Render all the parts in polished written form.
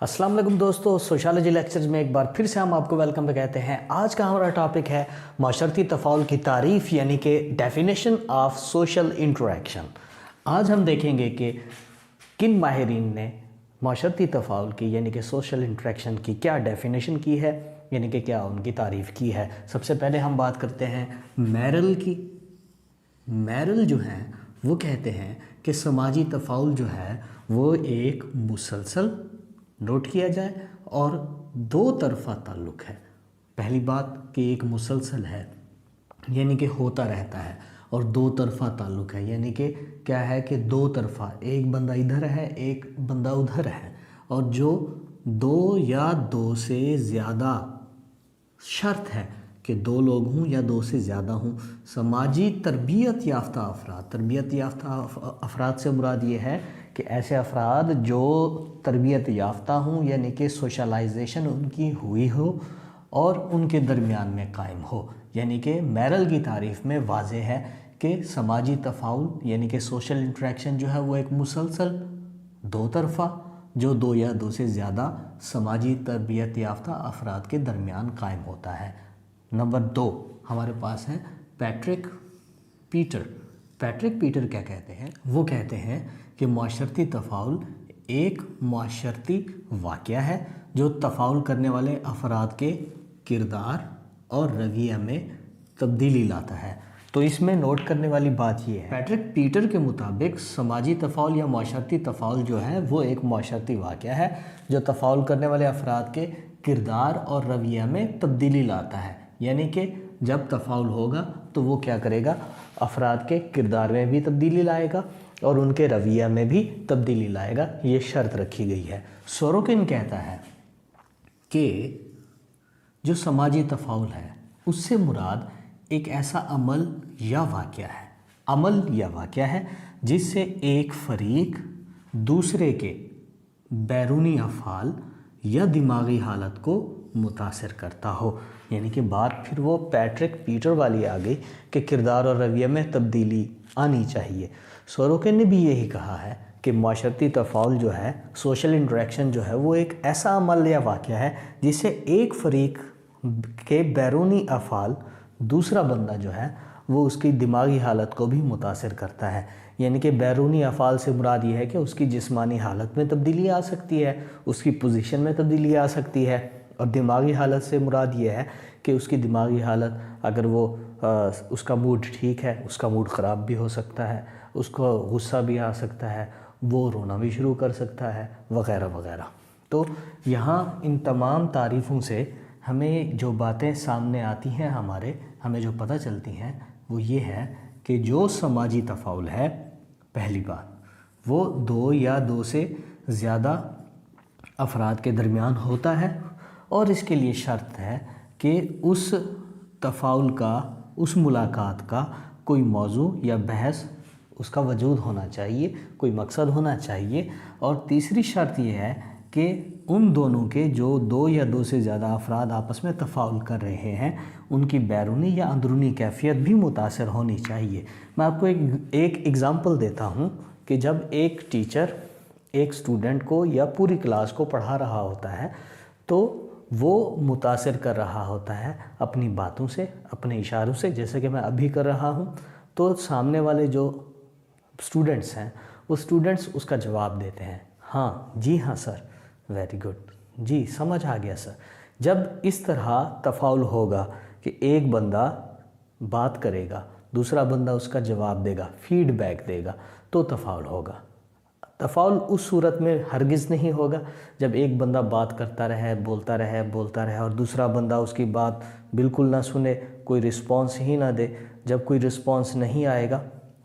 अस्सलाम वालेकुम दोस्तों, सोशियोलॉजी लेक्चर्स में एक बार फिर से हम आपको वेलकम पे कहते हैं। आज का हमारा टॉपिक है माशरती तफ़ाउल की तारीफ़ यानी कि डेफिनेशन ऑफ सोशल इंटरेक्शन। आज हम देखेंगे कि किन माहिरीन ने माशरती तफ़ाउल की यानी कि सोशल इंटरेक्शन की क्या डेफिनेशन की है, यानी कि क्या उनकी तारीफ़ की है। सबसे पहले हम बात करते हैं मेरिल की। मेरिल जो हैं वो कहते हैं कि समाजी तफ़ाउल जो है वो एक मुसलसल, नोट किया जाए, और दो तरफ़ा ताल्लुक़ है। पहली बात कि एक मुसलसल है यानी कि होता रहता है, और दो तरफ़ा ताल्लुक़ है यानी कि क्या है कि दो तरफ़ा, एक बंदा इधर है एक बंदा उधर है, और जो दो या दो से ज़्यादा, शर्त है कि दो लोग हों या दो से ज़्यादा हों। समाजी तरबियत याफ्ता अफराद, तरबियत याफ्ता अफराद से मुराद ये है कि ऐसे अफराद जो तरबियत याफ्ता हों यानी कि सोशलाइजेशन उनकी हुई हो और उनके दरमियान में कायम हो। यानी कि मेरिल की तारीफ़ में वाज़ेह है कि समाजी तफ़ाउल यानी कि सोशल इंटरेक्शन जो है वो एक मुसलसल, दो तरफ़ा, जो दो या दो से ज़्यादा समाजी तरबियत याफ्ता अफराद के दरमियान कायम होता है। नंबर 2 हमारे पास है पैट्रिक पीटर। पैट्रिक पीटर क्या कहते हैं? वो कहते हैं कि माशरती तफ़ाउल एक माशरती वाक़या है जो तफ़ाउल करने वाले अफराद के किरदार और रवैया में तब्दीली लाता है। तो इसमें नोट करने वाली बात ये है, पैट्रिक पीटर के मुताबिक समाजी तफ़ाउल या माशरती तफ़ाउल जो है वो एक माशरती वाक़या है जो तफ़ाउल करने वाले अफराद के किरदार और रवैया में तब्दीली लाता है। यानी कि जब तफ़ाउल होगा तो वो क्या करेगा, अफराद के किरदार में भी तब्दीली लाएगा और उनके रवैया में भी तब्दीली लाएगा, ये शर्त रखी गई है। सोरोकिन कहता है कि जो समाजी तफ़ाउल है उससे मुराद एक ऐसा अमल या वाक़या है, अमल या वाक़या है जिससे एक फ़रीक दूसरे के बैरूनी अफ़ाल या दिमागी हालत को मुतासिर करता हो। यानी कि बात फिर वो पैट्रिक पीटर वाली आ गई कि किरदार और रवैया में तब्दीली आनी चाहिए। सोरोकिन ने भी यही कहा है कि माशरती तफ़ाउल जो है, सोशल इंटरेक्शन जो है वो एक ऐसा अमल या वाक़या है जिससे एक फ़रीक के बैरूनी अफ़ाल, दूसरा बंदा जो है वो उसकी दिमागी हालत को भी मुतासिर करता है। यानी कि बैरूनी अफ़ाल से मुराद ये है कि उसकी जिस्मानी हालत में तब्दीली आ सकती है, उसकी पोजीशन में तब्दीली आ सकती है, और दिमागी हालत से मुराद ये है कि उसकी दिमागी हालत, अगर वो उसका मूड ठीक है, उसका मूड ख़राब भी हो सकता है, उसको गुस्सा भी आ सकता है, वो रोना भी शुरू कर सकता है, वग़ैरह वग़ैरह। तो यहाँ इन तमाम तारीफ़ों से हमें जो बातें सामने आती हैं, हमें जो पता चलती हैं वो ये है कि जो समाजी तफ़ाउल है, पहली बात वो दो या दो से ज़्यादा अफराद के दरमियान होता है, और इसके लिए शर्त है कि उस तफ़ाउल का, उस मुलाकात का कोई मौजू या बहस उसका वजूद होना चाहिए, कोई मकसद होना चाहिए। और तीसरी शर्त ये है कि उन दोनों के, जो दो या दो से ज़्यादा अफराद आपस में तफ़ाउल कर रहे हैं, उनकी बैरूनी या अंदरूनी कैफियत भी मुतासर होनी चाहिए। मैं आपको एक एग्ज़ाम्पल देता हूँ कि जब एक टीचर एक स्टूडेंट को या पूरी क्लास को पढ़ा रहा होता है तो वो मुतासर कर रहा होता है अपनी बातों से, अपने इशारों से, जैसे कि मैं अभी कर रहा हूँ। तो सामने वाले जो स्टूडेंट्स हैं वो स्टूडेंट्स उसका जवाब देते हैं, हाँ जी हाँ सर, वेरी गुड, जी समझ आ गया सर। जब इस तरह तफ़ाउल होगा कि एक बंदा बात करेगा, दूसरा बंदा उसका जवाब देगा, फीडबैक देगा, तो तफ़ाउल होगा। तफ़ाउल उस सूरत में हरगिज़ नहीं होगा जब एक बंदा बात करता रहे, बोलता रहे और दूसरा बंदा उसकी बात बिल्कुल ना सुने, कोई रिस्पॉन्स ही ना दे। जब कोई रिस्पॉन्स नहीं आएगा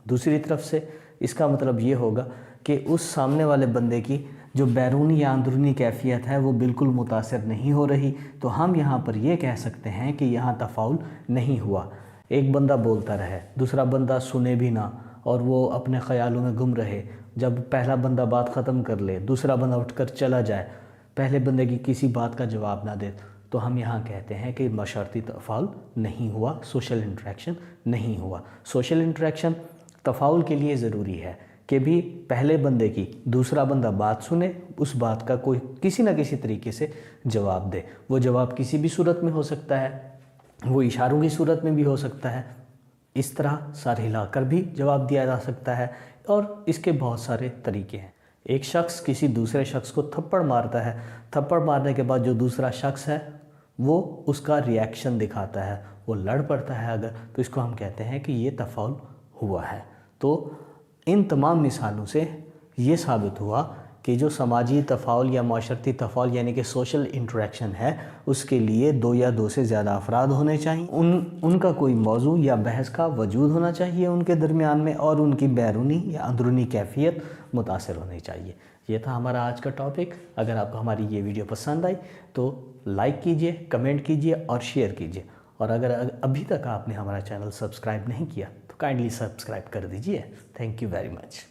दूसरी तरफ से, इसका मतलब ये होगा कि उस सामने वाले बंदे की जो बैरूनी या अंदरूनी कैफियत है वो बिल्कुल मुतासिर नहीं हो रही। तो हम यहाँ पर ये कह सकते हैं कि यहाँ तफ़ाउल नहीं हुआ। एक बंदा बोलता रहे, दूसरा बंदा सुने भी ना और वो अपने ख़यालों में गुम रहे। जब पहला बंदा बात ख़त्म कर ले, दूसरा बंदा उठकर चला जाए, पहले बंदे की किसी बात का जवाब ना दे, तो हम यहाँ कहते हैं कि माशरती तफ़ाउल नहीं हुआ, सोशल इंटरेक्शन नहीं हुआ। सोशल इंटरेक्शन तफ़ाउल के लिए ज़रूरी है कि भी पहले बंदे की दूसरा बंदा बात सुने, उस बात का कोई किसी ना किसी तरीके से जवाब दे। वो जवाब किसी भी सूरत में हो सकता है, वो इशारों की सूरत में भी हो सकता है, इस तरह सर हिलाकर भी जवाब दिया जा सकता है, और इसके बहुत सारे तरीके हैं। एक शख्स किसी दूसरे शख्स को थप्पड़ मारता है, थप्पड़ मारने के बाद जो दूसरा शख्स है वो उसका रिएक्शन दिखाता है, वो लड़ पड़ता है अगर, तो इसको हम कहते हैं कि ये तफ़ाउल हुआ है। तो इन तमाम मिसालों से ये साबित हुआ कि जो समाजी तफ़ाउल या माशरती तफ़ाउल यानी कि सोशल इंटरेक्शन है, उसके लिए दो या दो से ज़्यादा अफराद होने चाहिए, उनका कोई मौजू या बहस का वजूद होना चाहिए उनके दरमियान में, और उनकी बैरूनी या अंदरूनी कैफियत मुतासिर होनी चाहिए। ये था हमारा आज का टॉपिक। अगर आपको हमारी ये वीडियो पसंद आई तो लाइक कीजिए, कमेंट कीजिए और शेयर कीजिए, और अगर अभी तक आपने हमारा चैनल सब्सक्राइब नहीं किया तो काइंडली सब्सक्राइब कर दीजिए। Thank you very much.